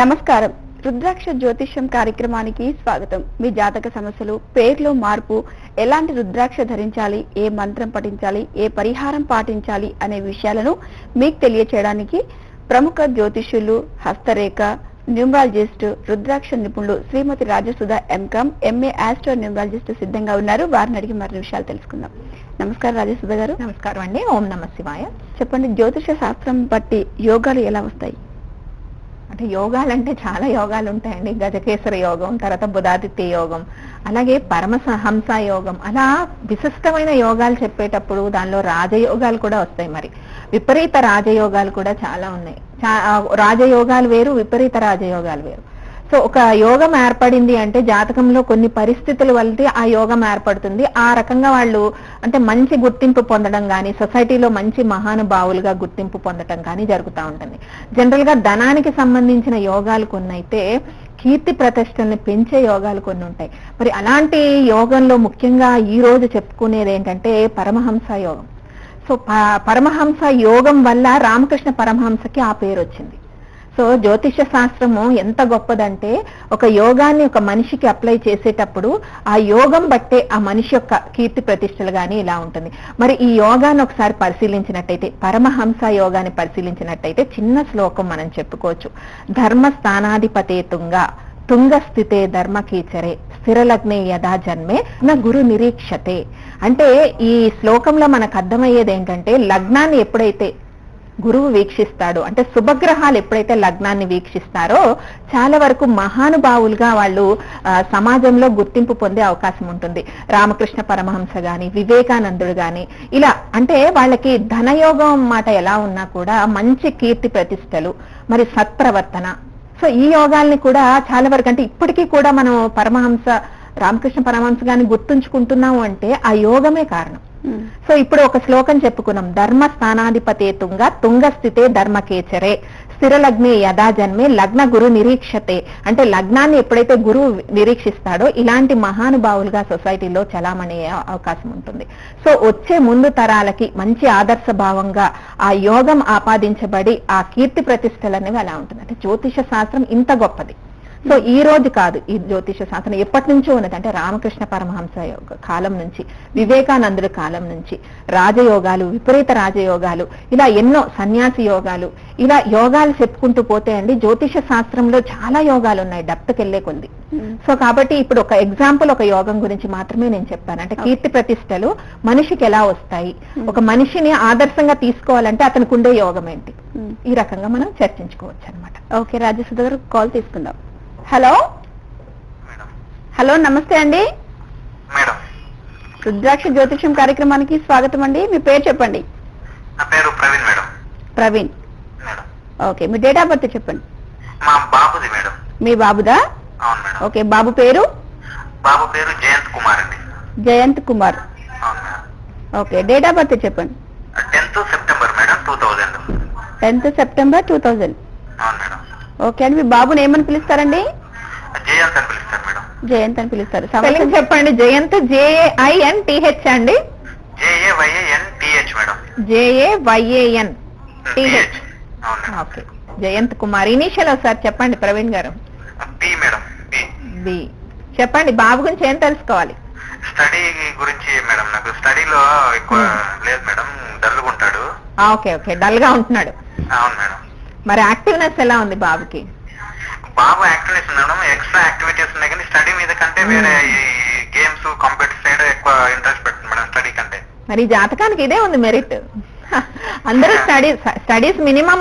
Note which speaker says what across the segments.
Speaker 1: నమస్కారం. రుద్రాక్ష జ్యోతిష్యం కార్యక్రమానికి స్వాగతం. మీ జాతక సమస్యలు, పేర్లో మార్పు, ఎలాంటి రుద్రాక్ష ధరించాలి, ఏ మంత్రం పఠించాలి, ఏ పరిహారం పాటించాలి అనే విషయాలను మీకు తెలియచేయడానికి ప్రముఖ జ్యోతిష్యులు, హస్తరేఖ, న్యూమరాలజిస్ట్, రుద్రాక్ష నిపుణులు శ్రీమతి Rajasudha M Com MA astro numerologist సిద్ధంగా ఉన్నారు. వారిని అడిగి మరిన్ని విషయాలు తెలుసుకుందాం. నమస్కారం రాజసుధ గారు.
Speaker 2: నమస్కారం అండి. ఓం నమ శివాయ.
Speaker 1: చెప్పండి, జ్యోతిష శాస్త్రం బట్టి యోగాలు ఎలా వస్తాయి?
Speaker 2: అంటే యోగాలంటే చాలా యోగాలు ఉంటాయండి. గజకేసర యోగం, తర్వాత బుధాదిత్య యోగం, అలాగే పరమహంస యోగం, అలా విశిష్టమైన యోగాలు చెప్పేటప్పుడు దానిలో రాజయోగాలు కూడా వస్తాయి. మరి విపరీత రాజయోగాలు కూడా చాలా ఉన్నాయి. రాజయోగాలు వేరు, విపరీత రాజయోగాలు వేరు. సో ఒక యోగం ఏర్పడింది అంటే జాతకంలో కొన్ని పరిస్థితుల వల్ల ఆ యోగం ఏర్పడుతుంది. ఆ రకంగా వాళ్ళు అంటే మంచి గుర్తింపు పొందడం కానీ, సొసైటీలో మంచి మహానుభావులుగా గుర్తింపు పొందడం కానీ జరుగుతూ ఉంటుంది. జనరల్ గా ధనానికి సంబంధించిన యోగాలు కొన్ని అయితే, కీర్తి ప్రతిష్టల్ని పెంచే యోగాలు కొన్ని ఉంటాయి. మరి అలాంటి యోగంలో ముఖ్యంగా ఈ రోజు చెప్పుకునేది ఏంటంటే పరమహంస యోగం. సో పరమహంస యోగం వల్ల రామకృష్ణ పరమహంసకి ఆ పేరు వచ్చింది. సో జ్యోతిష శాస్త్రము ఎంత గొప్పదంటే, ఒక యోగాన్ని ఒక మనిషికి అప్లై చేసేటప్పుడు ఆ యోగం బట్టే ఆ మనిషి యొక్క కీర్తి ప్రతిష్టలు గాని ఇలా ఉంటుంది. మరి ఈ యోగాన్ని ఒకసారి పరిశీలించినట్టయితే, పరమహంస యోగాన్ని పరిశీలించినట్టయితే చిన్న శ్లోకం మనం చెప్పుకోవచ్చు. ధర్మ స్థానాధిపతే తుంగ స్థితే ధర్మకీచరే స్థిరలగ్నే యథా జన్మే నా గురు నిరీక్షతే. అంటే ఈ శ్లోకంలో మనకు అర్థమయ్యేది ఏంటంటే, లగ్నాన్ని ఎప్పుడైతే గురువు వీక్షిస్తాడు అంటే శుభగ్రహాలు ఎప్పుడైతే లగ్నాన్ని వీక్షిస్తారో చాలా వరకు మహానుభావులుగా వాళ్ళు సమాజంలో గుర్తింపు పొందే అవకాశం ఉంటుంది. రామకృష్ణ పరమహంస గాని, వివేకానందుడు గాని, ఇలా అంటే వాళ్ళకి ధనయోగం మాట ఎలా ఉన్నా కూడా మంచి కీర్తి ప్రతిష్టలు, మరి సత్ప్రవర్తన. సో ఈ యోగాల్ని కూడా చాలా వరకు అంటే ఇప్పటికీ కూడా మనం రామకృష్ణ పరమహంస గాని గుర్తుంచుకుంటున్నాము అంటే ఆ యోగమే కారణం. సో ఇప్పుడు ఒక శ్లోకం చెప్పుకున్నాం. ధర్మ స్థానాధిపతే తుంగ స్థితే ధర్మకేచరే స్థిరలగ్నే యథా జన్మే లగ్న గురు నిరీక్షతే. అంటే లగ్నాన్ని ఎప్పుడైతే గురువు నిరీక్షిస్తాడో ఇలాంటి మహానుభావులుగా సొసైటీలో చలామణి అవకాశం ఉంటుంది. సో వచ్చే ముందు తరాలకి మంచి ఆదర్శ భావంగా ఆ యోగం ఆపాదించబడి ఆ కీర్తి ప్రతిష్టలు అనేవి అలా ఉంటుంది. అంటే జ్యోతిష శాస్త్రం ఇంత గొప్పది. సో ఈ రోజు కాదు, ఈ జ్యోతిష శాస్త్రం ఎప్పటి నుంచో ఉన్నది. అంటే రామకృష్ణ పరమహంస కాలం నుంచి, వివేకానందుడి కాలం నుంచి రాజయోగాలు, విపరీత రాజయోగాలు, ఇలా ఎన్నో సన్యాసి యోగాలు, ఇలా యోగాలు చెప్పుకుంటూ పోతే అండి జ్యోతిష శాస్త్రంలో చాలా యోగాలు ఉన్నాయి డెప్త్కి వెళ్లే కొద్ది. సో కాబట్టి ఇప్పుడు ఒక ఎగ్జాంపుల్, ఒక యోగం గురించి మాత్రమే నేను చెప్పాను. అంటే కీర్తి ప్రతిష్టలు మనిషికి ఎలా వస్తాయి, ఒక మనిషిని ఆదర్శంగా తీసుకోవాలంటే అతనికి ఉండే యోగం ఏంటి, ఈ రకంగా మనం చర్చించుకోవచ్చు అనమాట.
Speaker 1: ఓకే, రాజసుధ గారు కాల్ తీసుకుందాం. హలో హలో నమస్తే అండి. రుద్రాక్ష జ్యోతిష్యం కార్యక్రమానికి స్వాగతం అండి. మీ పేరు చెప్పండి.
Speaker 3: నా పేరు Praveen madam.
Speaker 1: Praveen, okay. Me date of birth చెప్పండి.
Speaker 3: మా బాబుది మేడం.
Speaker 1: మీ బాబుదా?
Speaker 3: అవును మేడం.
Speaker 1: ఓకే, బాబు పేరు?
Speaker 3: బాబు పేరు జయంత్ కుమార్ అండి.
Speaker 1: జయంత్ కుమార్.
Speaker 3: అవును madam.
Speaker 1: Okay, date of birth చెప్పండి.
Speaker 3: 10th September madam 2000.
Speaker 1: 10th September 2000.
Speaker 3: అవును మేడం.
Speaker 1: ఓకే అండి, మీ బాబుని ఏమని పిలుస్తారండి?
Speaker 3: జయంత్ అని పిలుస్తారు మేడం.
Speaker 1: జయంత్ అని పిలుస్తారు.
Speaker 2: స్పెల్లింగ్ చెప్పండి. జయంత్ JAINTH అండి.
Speaker 3: JAYANTH madam.
Speaker 2: JAYANTH.
Speaker 3: అవును madam.
Speaker 2: Okay, Jayanth Kumar. Initial ఒకసారి చెప్పండి Praveen garu.
Speaker 3: P madam.
Speaker 2: B. చెప్పండి, బాబు గురించి ఏం తెలుసుకోవాలి?
Speaker 3: స్టడీ గురించి మేడం. నాకు స్టడీలో ఎక్కువ లేదు మేడం, డల్గా ఉంటాడు.
Speaker 2: ఓకే ఓకే, డల్ గా ఉంటున్నాడు.
Speaker 3: అవును మేడం.
Speaker 2: మరి యాక్టివ్నెస్ ఎలా ఉంది బాబుకి?
Speaker 3: బాబు యాక్టివ్నెస్ మేడం, ఎక్స్ట్రా యాక్టివిటీస్ ఉన్నాయి కానీ స్టడీ మీద కంటే వేరే గేమ్స్, కంప్యూటర్ సైడ్ ఎక్కువ ఇంట్రెస్ట్ పెడుతుంది మేడం స్టడీ కంటే.
Speaker 2: మరి జాతకానికి ఇదే ఉంది మెరిట్. అందరూ స్టడీస్ మినిమం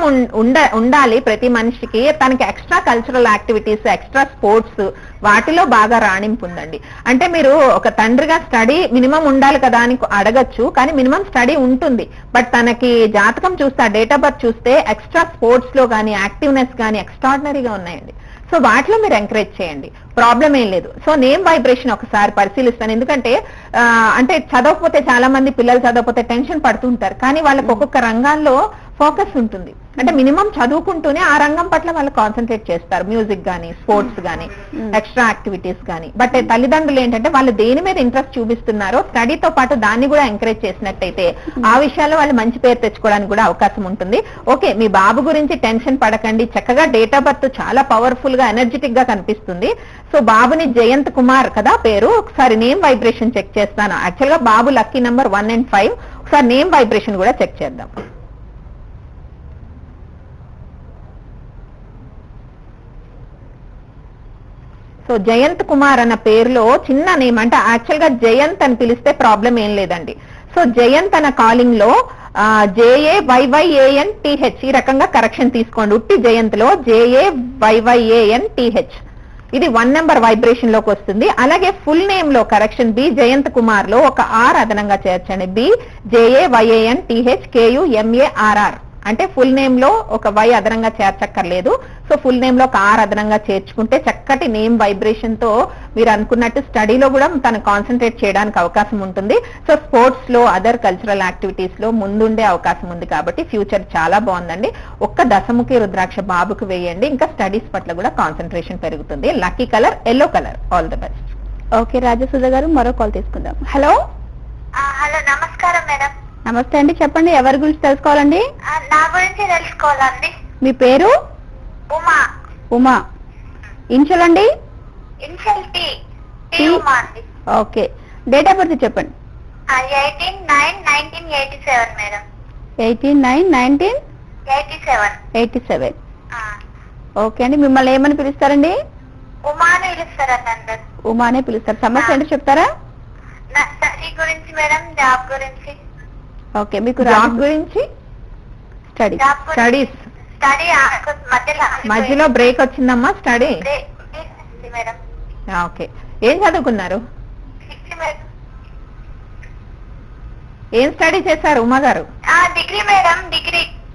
Speaker 2: ఉండాలి ప్రతి మనిషికి. తనకి extra cultural activities, extra sports, వాటిలో బాగా రాణింపు ఉందండి. అంటే మీరు ఒక తండ్రిగా స్టడీ మినిమం ఉండాలి కదా అని అడగచ్చు, కానీ మినిమం స్టడీ ఉంటుంది. బట్ తనకి జాతకం చూస్తే, డేట్ ఆఫ్ బర్త్ చూస్తే ఎక్స్ట్రా స్పోర్ట్స్ లో కానీ, యాక్టివ్నెస్ కానీ ఎక్స్ట్రాడినరీగా ఉన్నాయండి. సో వాటిలో మీరు ఎంకరేజ్ చేయండి, ప్రాబ్లం ఏం లేదు. సో నేమ్ వైబ్రేషన్ ఒకసారి పరిశీలిస్తాను. ఎందుకంటే అంటే చదవకపోతే, చాలా మంది పిల్లలు చదవకపోతే టెన్షన్ పడుతుంటారు, కానీ వాళ్ళకి ఒక్కొక్క రంగాల్లో ఫోకస్ ఉంటుంది. అంటే మినిమం చదువుకుంటూనే ఆ రంగం పట్ల వాళ్ళు కాన్సన్ట్రేట్ చేస్తారు, మ్యూజిక్ గానీ, స్పోర్ట్స్ గానీ, ఎక్స్ట్రా యాక్టివిటీస్ గానీ. బట్ తల్లిదండ్రులు ఏంటంటే వాళ్ళు దేని మీద ఇంట్రెస్ట్ చూపిస్తున్నారో స్టడీతో పాటు దాన్ని కూడా ఎంకరేజ్ చేసినట్టయితే ఆ విషయాల్లో వాళ్ళు మంచి పేరు తెచ్చుకోవడానికి కూడా అవకాశం ఉంటుంది. ఓకే, మీ బాబు గురించి టెన్షన్ పడకండి, చక్కగా డేట్ ఆఫ్ బర్త్ చాలా పవర్ఫుల్ గా ఎనర్జెటిక్ గా కనిపిస్తుంది. సో బాబుని జయంత్ కుమార్ కదా పేరు, ఒకసారి నేమ్ వైబ్రేషన్ చెక్ చేస్తాను. యాక్చువల్ గా బాబు లక్కీ నంబర్ 1 and 5. ఒకసారి నేమ్ వైబ్రేషన్ కూడా చెక్ చేద్దాం. సో జయంత్ కుమార్ అన్న పేరులో చిన్న నేమ్, అంటే యాక్చువల్ గా జయంత్ అని పిలిస్తే ప్రాబ్లం ఏం లేదండి. సో జయంత్ అన్న కాలింగ్ లో JAYYANTH ఈ రకంగా కరెక్షన్ తీసుకోండి. ఉట్టి జయంత్ లో JAYYANTH ఇది 1 నెంబర్ వైబ్రేషన్ లోకి వస్తుంది. అలాగే ఫుల్ నేమ్ లో కరెక్షన్ బి జయంత్ కుమార్ లో ఒక R అదనంగా చేర్చండి. BJAYANTHKUMARR అంటే ఫుల్ నేమ్ లో ఒక Y అదనంగా చేర్చక్కర్లేదు. సో ఫుల్ నేమ్ లో ఒక R అదనంగా చేర్చుకుంటే చక్కటి నేమ్ వైబ్రేషన్ తో మీరు అనుకున్నట్టు స్టడీలో కూడా తను కాన్సన్ట్రేట్ చేయడానికి అవకాశం ఉంటుంది. సో స్పోర్ట్స్ లో, అదర్ కల్చరల్ యాక్టివిటీస్ లో ముందుండే అవకాశం ఉంది కాబట్టి ఫ్యూచర్ చాలా బాగుందండి. ఒక్క దశముఖి రుద్రాక్ష బాబుకు వేయండి, ఇంకా స్టడీస్ పట్ల కూడా కాన్సన్ట్రేషన్ పెరుగుతుంది. Lucky colour yellow colour. All the best.
Speaker 1: Okay Rajasudha గారు, మరో కాల్ తీసుకుందాం. హలో.
Speaker 4: హలో, నమస్కారం మేడం.
Speaker 1: నమస్తే అండి, చెప్పండి ఎవరి గురించి తెలుసుకోవాలండి?
Speaker 4: నా గురించి తెలుసుకోవాలండి.
Speaker 1: మీ పేరు?
Speaker 4: ఉమా.
Speaker 1: ఉమా. ఇన్షియల్ అండి?
Speaker 4: Initial T. ఉమా అండి.
Speaker 1: ఓకే, డేట్ ఆఫ్ బర్త్ చెప్పండి.
Speaker 4: 18/9/1987 మేడం.
Speaker 1: 18/9/1987. ఓకే అండి, మిమ్మల్ని ఏమని పిలుస్తారండి?
Speaker 4: ఉమా అని పిలుస్తారండి అందరు.
Speaker 1: ఉమానే పిలుస్తారు. సమస్య ఏంటో చెప్తారా?
Speaker 4: నా స్టడీ గురించి మేడం, జాబ్ గురించి.
Speaker 1: ఓకే, మీకు
Speaker 2: జాబ్ గురించి, స్టడీస్
Speaker 4: స్టడీ
Speaker 2: మధ్యలో బ్రేక్ వచ్చిందమ్మా. Study
Speaker 4: madam.
Speaker 2: ఓకే, ఏం చదువుకున్నారు? ఏం స్టడీ చేశారు ఉమా గారు?
Speaker 4: Degree madam.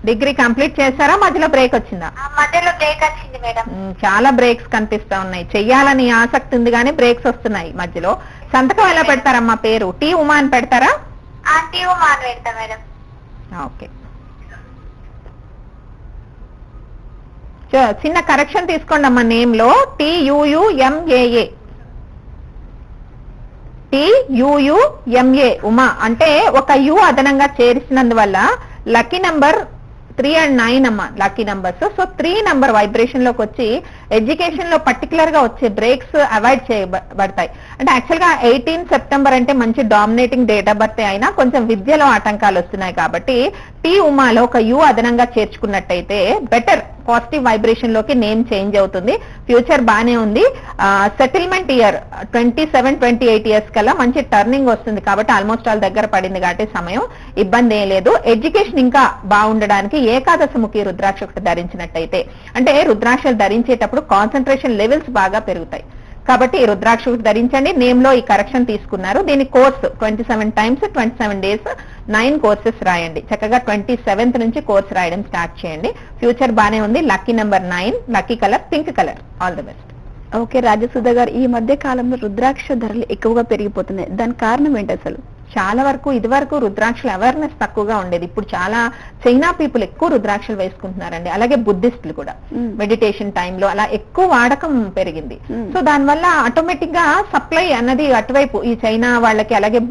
Speaker 2: డిగ్రీ కంప్లీట్ చేశారా? మధ్యలో బ్రేక్ వచ్చిందా?
Speaker 4: మధ్యలో బ్రేక్ వచ్చింది మేడం.
Speaker 2: చాలా బ్రేక్స్ కనిపిస్తా ఉన్నాయి. చెయ్యాలని ఆసక్తి ఉంది కానీ బ్రేక్స్ వస్తున్నాయి మధ్యలో. సంతకం ఎలా పెడతారమ్మా? పేరు టీ ఉమా అని పెడతారా?
Speaker 4: టీ ఉమా అని పెడతా మేడం.
Speaker 2: ఓకే, చిన్న కరెక్షన్ తీసుకోండి అమ్మా. నేమ్ లో TUUMAA. TUUMA ఉమా అంటే ఒక యు అదనంగా చేర్చినందువల్ల లక్కీ నంబర్ 3 and 9 అమ్మా lucky numbers. So 3 number vibration లోకి వచ్చి ఎడ్యుకేషన్ లో పర్టికులర్ గా వచ్చే బ్రేక్స్ అవాయిడ్ చేయబడతాయి. అంటే యాక్చువల్ గా 18 సెప్టెంబర్ అంటే మంచి డామినేటింగ్ డేట్ ఆఫ్ బర్త్ అయినా కొంచెం విద్యలో ఆటంకాలు వస్తున్నాయి కాబట్టి టీ ఉమాలో ఒక యు అదనంగా చేర్చుకున్నట్టయితే బెటర్ పాజిటివ్ వైబ్రేషన్ లోకి నేమ్ చేంజ్ అవుతుంది. ఫ్యూచర్ బానే ఉంది. సెటిల్మెంట్ ఇయర్ 27-28 ఇయర్స్ కల్లా మంచి టర్నింగ్ వస్తుంది కాబట్టి ఆల్మోస్ట్ ఆల్ దగ్గర పడింది కాబట్టి సమయం ఇబ్బంది ఏం లేదు. ఎడ్యుకేషన్ ఇంకా బాగుండడానికి ఏకాదశముఖి రుద్రాక్ష ఒకటి ధరించినట్టయితే, అంటే రుద్రాక్షలు ధరించేటప్పుడు కాన్సన్ట్రేషన్ లెవెల్స్ బాగా పెరుగుతాయి కాబట్టి ఈ రుద్రాక్ష ధరించండి. నేమ్ లో ఈ కరెక్షన్ తీసుకున్నారు. దీని కోర్స్ 27 times 27 days 9 కోర్సెస్ రాయండి. చక్కగా 27th నుంచి కోర్స్ రాయడం స్టార్ట్ చేయండి. ఫ్యూచర్ బానే ఉంది. Lucky number 9, lucky colour pink colour. All the best.
Speaker 1: Okay Rajasudha గారు, ఈ మధ్య కాలంలో రుద్రాక్ష ధరలు ఎక్కువగా పెరిగిపోతున్నాయి. దానికి కారణం ఏంటి అసలు?
Speaker 2: చాలా వరకు ఇది వరకు రుద్రాక్షల అవేర్నెస్ తక్కువగా ఉండేది. ఇప్పుడు చాలా చైనా పీపుల్ ఎక్కువ రుద్రాక్షలు వేసుకుంటున్నారండి. అలాగే బుద్ధిస్టులు కూడా మెడిటేషన్ టైంలో అలా ఎక్కువ వాడకం పెరిగింది. సో దానివల్ల ఆటోమేటిక్ గా సప్లై అన్నది అటువైపు ఈ చైనా వాళ్ళకి అలాగే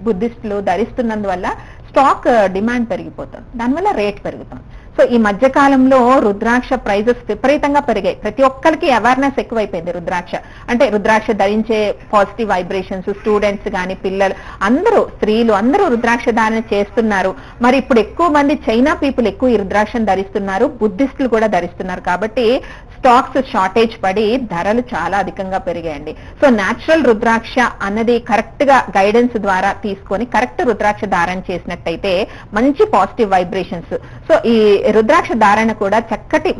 Speaker 2: బుద్ధిస్టులు ధరిస్తున్నందువల్ల స్టాక్ డిమాండ్ పెరిగిపోతుంది. దానివల్ల రేట్ పెరుగుతుంది. సో ఈ మధ్య కాలంలో రుద్రాక్ష ప్రైజెస్ విపరీతంగా పెరిగాయి. ప్రతి ఒక్కరికి అవేర్నెస్ ఎక్కువైపోయింది. రుద్రాక్ష అంటే రుద్రాక్ష ధరించే పాజిటివ్ వైబ్రేషన్స్, స్టూడెంట్స్ గాని, పిల్లలు అందరూ, స్త్రీలు అందరూ రుద్రాక్ష ధారణ చేస్తున్నారు. మరి ఇప్పుడు ఎక్కువ మంది చైనా పీపుల్ ఎక్కువ ఈ రుద్రాక్షను ధరిస్తున్నారు, బుద్ధిస్టులు కూడా ధరిస్తున్నారు కాబట్టి స్టాక్స్ షార్టేజ్ పడి ధరలు చాలా అధికంగా పెరిగాయండి. సో న్యాచురల్ రుద్రాక్ష అన్నది కరెక్ట్ గా గైడెన్స్ ద్వారా తీసుకొని కరెక్ట్ రుద్రాక్ష ధారణ చేసినట్టయితే మంచి పాజిటివ్ వైబ్రేషన్స్. సో ఈ రుద్రాక్ష ధారణ కూడా చక్కటి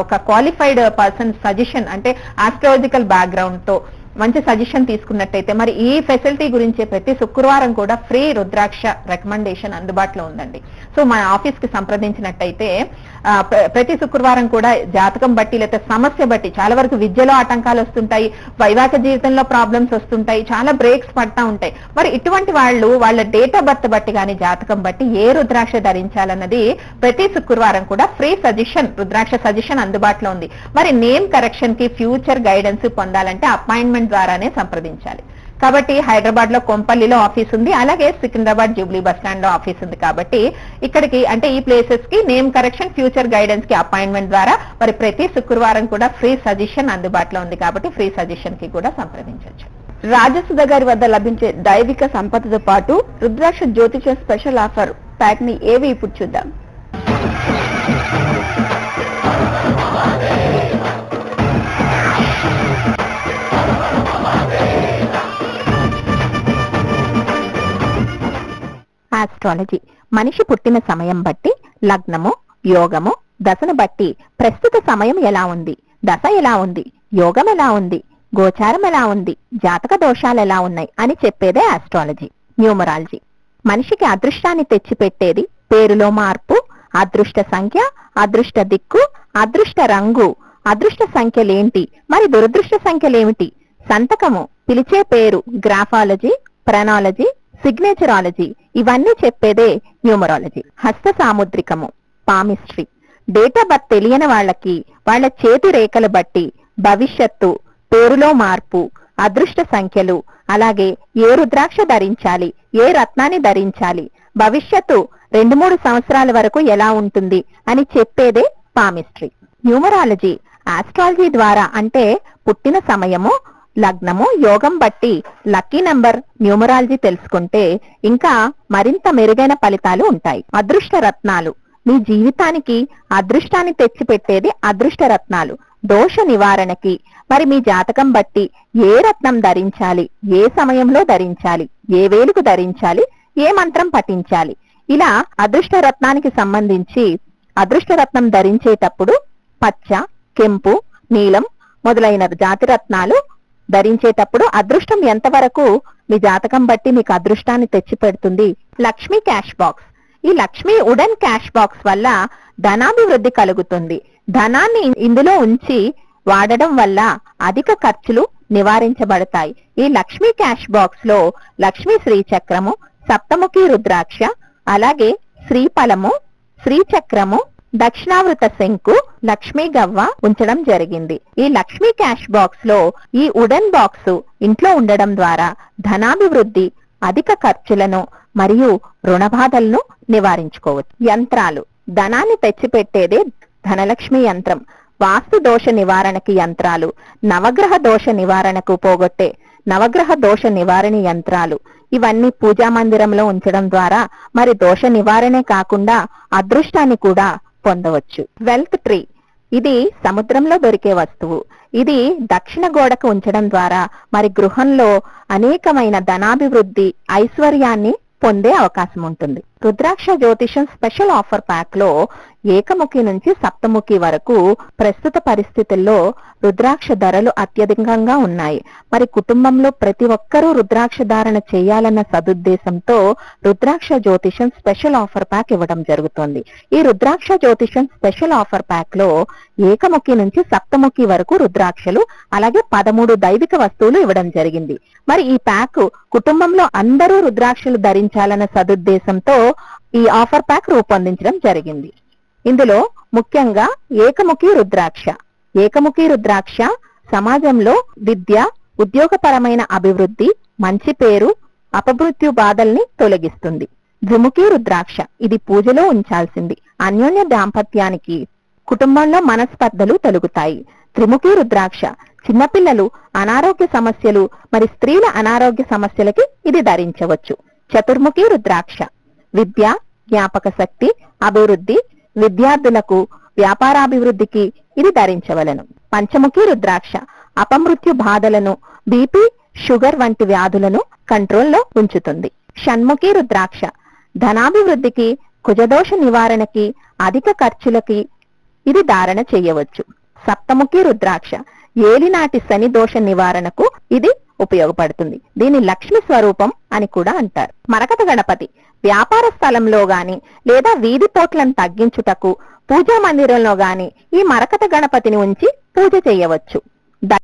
Speaker 2: ఒక క్వాలిఫైడ్ పర్సన్ సజెషన్, అంటే ఆస్ట్రాలజికల్ బ్యాక్గ్రౌండ్ తో మంచి సజెషన్ తీసుకున్నట్టయితే మరి ఈ ఫెసిలిటీ గురించి ప్రతి శుక్రవారం కూడా ఫ్రీ రుద్రాక్ష రికమెండేషన్ అందుబాటులో ఉందండి. సో మన ఆఫీస్ కి సంప్రదించినట్టయితే ప్రతి శుక్రవారం కూడా జాతకం బట్టి లేదా సమస్య బట్టి, చాలా వరకు విద్యలో ఆటంకాలు వస్తుంటాయి, వైవాహిక జీవితంలో ప్రాబ్లమ్స్ వస్తుంటాయి, చాలా బ్రేక్స్ పడతా ఉంటాయి. మరి ఇటువంటి వాళ్ళు వాళ్ళ డేట్ ఆఫ్ బర్త్ బట్టి కానీ జాతకం బట్టి ఏ రుద్రాక్ష ధరించాలన్నది ప్రతి శుక్రవారం కూడా ఫ్రీ సజెషన్, రుద్రాక్ష సజెషన్ అందుబాటులో ఉంది. మరి నేమ్ కరెక్షన్ కి ఫ్యూచర్ గైడెన్స్ పొందాలంటే అపాయింట్మెంట్ ద్వారానే సంప్రదించాలి. కాబట్టి హైదరాబాద్ లో కొంపల్లిలో ఆఫీస్ ఉంది, అలాగే సికింద్రాబాద్ జూబ్లీ బస్ స్టాండ్ లో ఆఫీస్ ఉంది. కాబట్టి ఇక్కడికి అంటే ఈ ప్లేసెస్ కి నేమ్ కరెక్షన్, ఫ్యూచర్ గైడెన్స్ కి అపాయింట్మెంట్ ద్వారా మరి ప్రతి శుక్రవారం కూడా ఫ్రీ సజెషన్ అందుబాటులో ఉంది. కాబట్టి ఫ్రీ సజెషన్ కి కూడా సంప్రదించవచ్చు.
Speaker 1: రాజసుధ గారి వద్ద లభించే దైవిక సంపదతో పాటు రుద్రాక్ష జ్యోతిష స్పెషల్ ఆఫర్ ప్యాక్ ని ఏవి ఇప్పుడు చూద్దాం.
Speaker 2: ఆస్ట్రాలజీ మనిషి పుట్టిన సమయం బట్టి లగ్నము, యోగము, దశను బట్టి ప్రస్తుత సమయం ఎలా ఉంది, దశ ఎలా ఉంది, యోగం ఎలా ఉంది, గోచారం ఎలా ఉంది, జాతక దోషాలు ఎలా ఉన్నాయి అని చెప్పేదే ఆస్ట్రాలజీ. న్యూమరాలజీ మనిషికి అదృష్టాన్ని తెచ్చిపెట్టేది పేరులో మార్పు, అదృష్ట సంఖ్య, అదృష్ట దిక్కు, అదృష్ట రంగు, అదృష్ట సంఖ్యలేంటి, మరి దురదృష్ట సంఖ్యలేమిటి, సంతకము, పిలిచే పేరు, గ్రాఫాలజీ, ప్రణాలజీ, సిగ్నేచరాలజీ ఇవన్నీ చెప్పేదే న్యూమరాలజీ. హస్త సాముద్రికము, పామిస్ట్రీ డేట్ ఆఫ్ బర్త్ తెలియని వాళ్ళకి వాళ్ళ చేతి రేఖలు బట్టి భవిష్యత్తు, పేరులో మార్పు, అదృష్ట సంఖ్యలు, అలాగే ఏ రుద్రాక్ష ధరించాలి, ఏ రత్నాన్ని ధరించాలి, భవిష్యత్తు 2-3 సంవత్సరాల వరకు ఎలా ఉంటుంది అని చెప్పేదే పామిస్ట్రీ. న్యూమరాలజీ ఆస్ట్రాలజీ ద్వారా అంటే పుట్టిన సమయము, లగ్నము, యోగం బట్టి లక్కీ నంబర్ న్యూమరాలజీ తెలుసుకుంటే ఇంకా మరింత మెరుగైన ఫలితాలు ఉంటాయి. అదృష్ట రత్నాలు మీ జీవితానికి అదృష్టాన్ని తెచ్చిపెట్టేది అదృష్ట రత్నాలు. దోష నివారణకి మరి మీ జాతకం బట్టి ఏ రత్నం ధరించాలి, ఏ సమయంలో ధరించాలి, ఏ వేలుకు ధరించాలి, ఏ మంత్రం పఠించాలి, ఇలా అదృష్ట రత్నానికి సంబంధించి అదృష్ట రత్నం ధరించేటప్పుడు పచ్చ, కెంపు, నీలం మొదలైన జాతి రత్నాలు ధరించేటప్పుడు అదృష్టం ఎంతవరకు మీ జాతకం బట్టి మీకు అదృష్టాన్ని తెచ్చి పెడుతుంది. లక్ష్మీ క్యాష్ బాక్స్ ఈ లక్ష్మీ వుడెన్ క్యాష్ బాక్స్ వల్ల ధనాభివృద్ధి కలుగుతుంది. ధనాన్ని ఇందులో ఉంచి వాడడం వల్ల అధిక ఖర్చులు నివారించబడతాయి. ఈ లక్ష్మీ క్యాష్ బాక్స్ లో లక్ష్మీ శ్రీచక్రము, సప్తముఖి రుద్రాక్ష, అలాగే శ్రీఫలము, శ్రీచక్రము, దక్షిణావృత శంకు, లక్ష్మీ గవ్వ ఉంచడం జరిగింది. ఈ లక్ష్మీ క్యాష్ బాక్స్ లో ఈ వుడెన్ బాక్స్ ఇంట్లో ఉండడం ద్వారా ధనాభివృద్ధి, అధిక ఖర్చులను మరియు రుణ బాధలను నివారించుకోవచ్చు. యంత్రాలు ధనాన్ని తెచ్చిపెట్టేదే ధనలక్ష్మి యంత్రం. వాస్తు దోష నివారణకి యంత్రాలు, నవగ్రహ దోష నివారణకు పోగొట్టే నవగ్రహ దోష నివారణ యంత్రాలు ఇవన్నీ పూజా మందిరంలో ఉంచడం ద్వారా మరి దోష నివారణే కాకుండా అదృష్టాన్ని కూడా పొందవచ్చు. వెల్త్ ట్రీ ఇది సముద్రంలో దొరికే వస్తువు. ఇది దక్షిణ గోడకు ఉంచడం ద్వారా మరి గృహంలో అనేకమైన ధనాభివృద్ధి, ఐశ్వర్యాన్ని పొందే అవకాశం ఉంటుంది. రుద్రాక్ష జ్యోతిషం స్పెషల్ ఆఫర్ ప్యాక్ లో ఏకముఖి నుంచి సప్తముఖి వరకు ప్రస్తుత పరిస్థితుల్లో రుద్రాక్ష ధరలు అత్యధికంగా ఉన్నాయి. మరి కుటుంబంలో ప్రతి ఒక్కరూ రుద్రాక్ష ధారణ చేయాలన్న సదుద్దేశంతో రుద్రాక్ష జ్యోతిషం స్పెషల్ ఆఫర్ ప్యాక్ ఇవ్వడం జరుగుతుంది. ఈ రుద్రాక్ష జ్యోతిషం స్పెషల్ ఆఫర్ ప్యాక్ లో ఏకముఖి నుంచి సప్తముఖి వరకు రుద్రాక్షలు, అలాగే 13 దైవిక వస్తువులు ఇవ్వడం జరిగింది. మరి ఈ ప్యాక్ కుటుంబంలో అందరూ రుద్రాక్షలు ధరించాలన్న సదుద్దేశంతో ఈ ఆఫర్ ప్యాక్ రూపొందించడం జరిగింది. ఇందులో ముఖ్యంగా ఏకముఖి రుద్రాక్ష. ఏకముఖి రుద్రాక్ష సమాజంలో విద్య, ఉద్యోగపరమైన అభివృద్ధి, మంచి పేరు, అపమృత్యు బాధల్ని తొలగిస్తుంది. ద్విముఖి రుద్రాక్ష ఇది పూజలో ఉంచాల్సింది. అన్యోన్య దాంపత్యానికి, కుటుంబంలో మనస్పర్ధలు తొలగుతాయి. త్రిముఖి రుద్రాక్ష చిన్నపిల్లలు అనారోగ్య సమస్యలు మరి స్త్రీల అనారోగ్య సమస్యలకి ఇది ధరించవచ్చు. చతుర్ముఖి రుద్రాక్ష విద్య, జ్ఞాపక శక్తి, అభివృద్ధి, విద్యార్థులకు వ్యాపారాభివృద్ధికి ఇది ధరించవలను. పంచముఖి రుద్రాక్ష అపమృత్యు బాధలను, బీపీ, షుగర్ వంటి వ్యాధులను కంట్రోల్లో ఉంచుతుంది. షణ్ముఖి రుద్రాక్ష ధనాభివృద్ధికి, కుజదోష నివారణకి, అధిక ఖర్చులకి ఇది ధారణ చేయవచ్చు. సప్తముఖి రుద్రాక్ష ఏలినాటి శని దోష నివారణకు ఇది ఉపయోగపడుతుంది. దీని లక్ష్మి స్వరూపం అని కూడా అంటారు. మరకత గణపతి వ్యాపార స్థలంలో గాని లేదా వీధి పోట్లను తగ్గించుటకు పూజా మందిరంలో గాని ఈ మరకత గణపతిని ఉంచి పూజ చేయవచ్చు.